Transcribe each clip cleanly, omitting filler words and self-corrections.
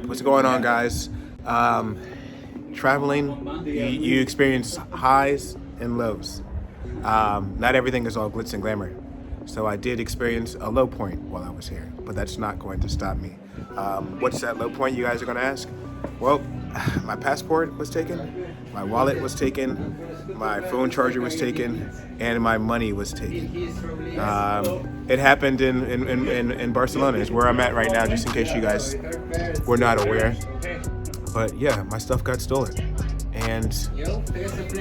What's going on, guys? Traveling, you experience highs and lows. Not everything is all glitz and glamour. So I did experience a low point while I was here, but that's not going to stop me. What's that low point, you guys are going to ask? Well, my passport was taken, my wallet was taken, my phone charger was taken, and my money was taken. It happened in Barcelona, is where I'm at right now, just in case you guys were not aware. But yeah, my stuff got stolen. And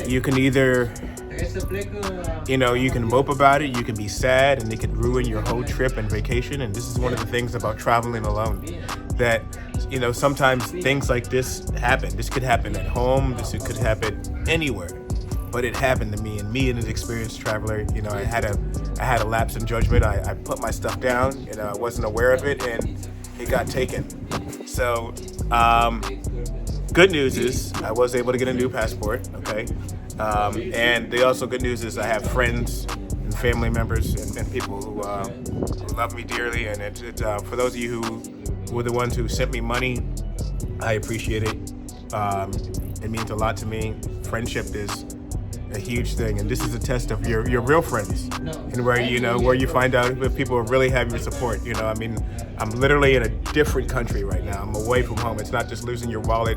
you can either, you can mope about it, you can be sad, and it could ruin your whole trip and vacation. And this is one of the things about traveling alone, that, sometimes things like this happen. This could happen at home, this could happen anywhere. But it happened to me, and me, as an experienced traveler, I had a lapse in judgment. I put my stuff down, I wasn't aware of it, and it got taken. So, good news is I was able to get a new passport, okay? And the also good news is I have friends and family members and people who love me dearly. And for those of you who were the ones who sent me money, I appreciate it. It means a lot to me. Friendship is a huge thing, and this is a test of your real friends, and where you find out if people really have your support. I'm literally in a different country right now. I'm away from home. It's not just losing your wallet,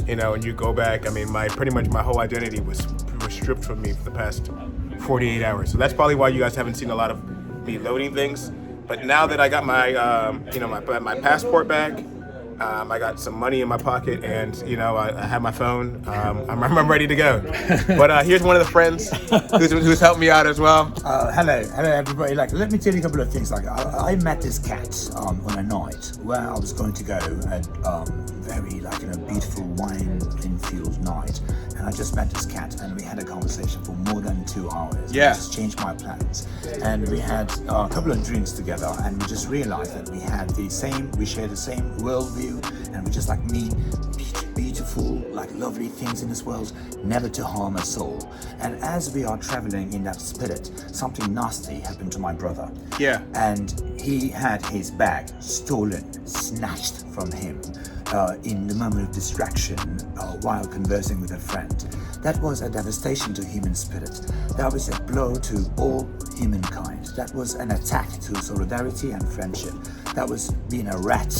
and you go back. Pretty much my whole identity was stripped from me for the past 48 hours. So that's probably why you guys haven't seen a lot of me loading things. But now that I got my my passport back, I got some money in my pocket, and I have my phone. I'm ready to go. But here's one of the friends who's helped me out as well. Hello everybody. Let me tell you a couple of things. I met this cat on a night where I was going to go at very beautiful wine-infused night, and I just met this cat, and we had a conversation for more than 2 hours. Yeah. I just changed my plans, and we had a couple of drinks together, and we just realized that we shared the same worldview, and we just mean beautiful, lovely things in this world, never to harm a soul. And as we are traveling in that spirit, something nasty happened to my brother. Yeah. And he had his bag stolen, snatched from him in the moment of distraction while conversing with a friend. That was a devastation to human spirit. That was a blow to all humankind. That was an attack to solidarity and friendship. That was being a rat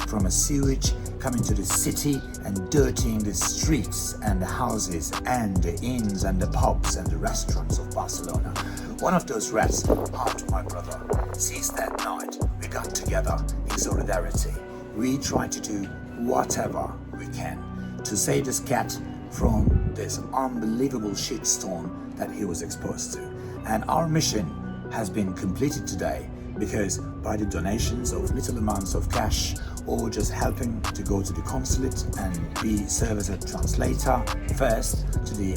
from a sewage coming to the city and dirtying the streets and the houses and the inns and the pubs and the restaurants of Barcelona. One of those rats harmed my brother. Since that night, we got together in solidarity. We tried to do whatever we can to save this cat from this unbelievable shitstorm that he was exposed to. And our mission has been completed today, because by the donations of little amounts of cash, or just helping to go to the consulate and serve as a translator first to the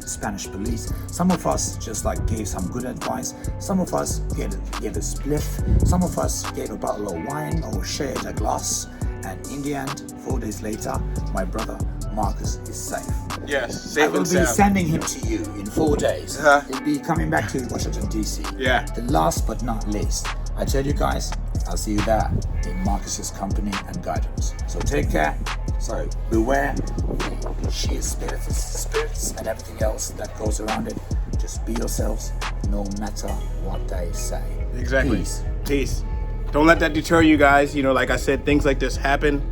Spanish police. Some of us just gave some good advice. Some of us gave a spliff. Some of us gave a bottle of wine or shared a glass. And in the end, 4 days later, my brother Marcus is safe. Yes, safe I will and be sound. sending him to you in 4 days. He'll be coming back to Washington, D.C. Yeah. The last but not least, I tell you guys, I'll see you there in Marcus's company and guidance. So take care. So beware the sheer spirits and everything else that goes around it. Just be yourselves, no matter what they say. Exactly. Peace. Don't let that deter you guys. Like I said, things like this happen.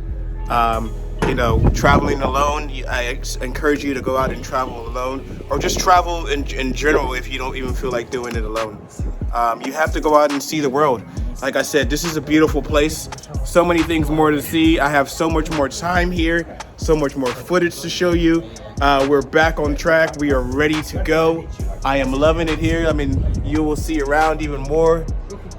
Traveling alone, I encourage you to go out and travel alone, or just travel in general if you don't even feel like doing it alone. You have to go out and see the world. Like I said, this is a beautiful place. So many things more to see. I have so much more time here, so much more footage to show you. We're back on track. We are ready to go. I am loving it here. You will see around even more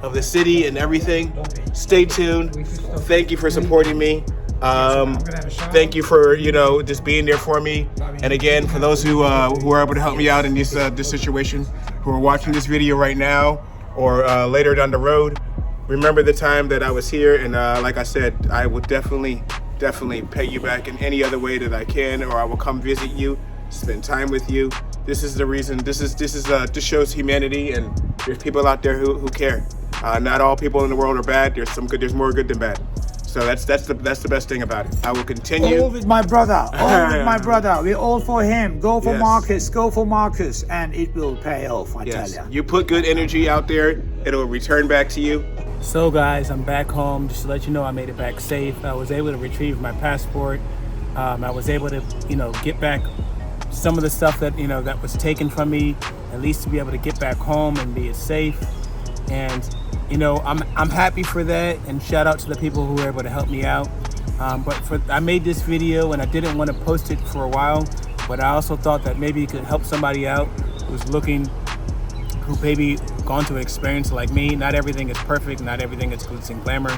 of the city and everything. Stay tuned. Thank you for supporting me. Thank you for just being there for me. And again, for those who are able to help me out in this situation, who are watching this video right now or later down the road, remember the time that I was here. And like I said, I will definitely pay you back in any other way that I can, or I will come visit you, spend time with you. This is the reason. This shows humanity, and there's people out there who care. Not all people in the world are bad. There's more good than bad. So that's the best thing about it. I will continue. All with my brother. All with my brother. We're all for him. Go for Yes. Marcus. Go for Marcus, and it will pay off. I Yes. tell you. You put good energy out there, it'll return back to you. So guys, I'm back home. Just to let you know, I made it back safe. I was able to retrieve my passport. I was able to, get back some of the stuff that, that was taken from me, at least to be able to get back home and be safe. And, I'm happy for that. And shout out to the people who were able to help me out. I made this video and I didn't want to post it for a while, but I also thought that maybe it could help somebody out who's looking, who maybe gone through an experience like me. Not everything is perfect, not everything is glitz and glamour,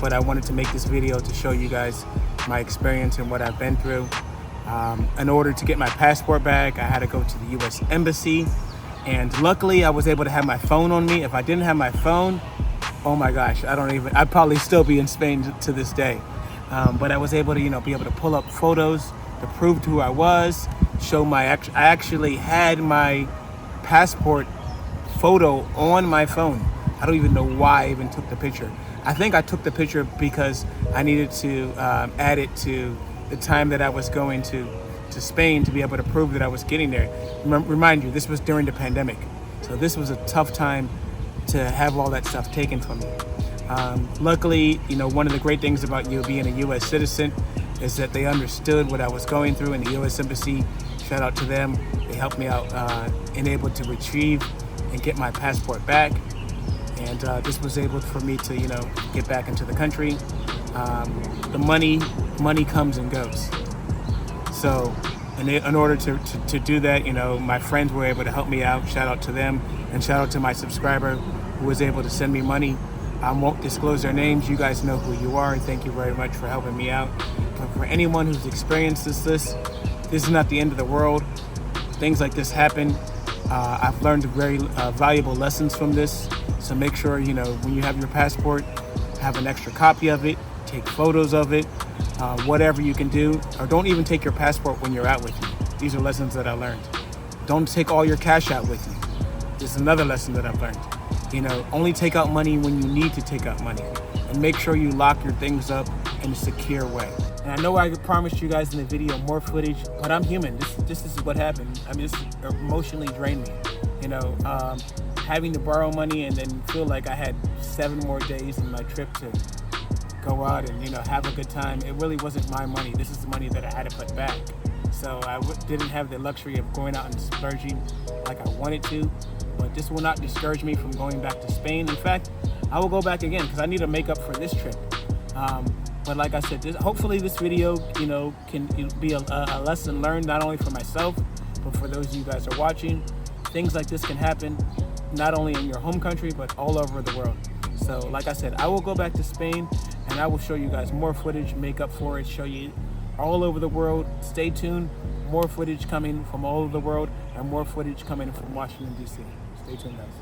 but I wanted to make this video to show you guys my experience and what I've been through. In order to get my passport back, I had to go to the US Embassy, and luckily I was able to have my phone on me. If I didn't have my phone, oh my gosh, I'd probably still be in Spain to this day. But I was able to, be able to pull up photos to prove who I was, I actually had my passport photo on my phone. I don't even know why I even took the picture. I think I took the picture because I needed to add it to the time that I was going to Spain to be able to prove that I was getting there. Remind you, this was during the pandemic. So this was a tough time to have all that stuff taken from me. Luckily, one of the great things about you being a US citizen is that they understood what I was going through in the US Embassy. Shout out to them. They helped me out and able to retrieve and get my passport back. And this was able for me to, get back into the country. The money comes and goes. So in order to do that, my friends were able to help me out. Shout out to them, and shout out to my subscriber who was able to send me money. I won't disclose their names. You guys know who you are. Thank you very much for helping me out. But for anyone who's experienced this is not the end of the world. Things like this happen. I've learned very valuable lessons from this. So make sure, when you have your passport, have an extra copy of it, take photos of it, whatever you can do. Or don't even take your passport when you're out with you. These are lessons that I learned. Don't take all your cash out with you. This is another lesson that I've learned. Only take out money when you need to take out money. And make sure you lock your things up in a secure way. And I know I promised you guys in the video more footage, but I'm human. This is what happened. This emotionally drained me. Having to borrow money and then feel like I had 7 more days in my trip to go out and, have a good time. It really wasn't my money. This is the money that I had to put back. So I didn't have the luxury of going out and splurging like I wanted to. But this will not discourage me from going back to Spain. In fact, I will go back again because I need to make up for this trip. But like I said, hopefully this video, can be a lesson learned not only for myself, but for those of you guys who are watching. Things like this can happen not only in your home country, but all over the world. So like I said, I will go back to Spain and I will show you guys more footage, make up for it, show you all over the world. Stay tuned. More footage coming from all over the world and more footage coming from Washington, D.C. Stay tuned, guys.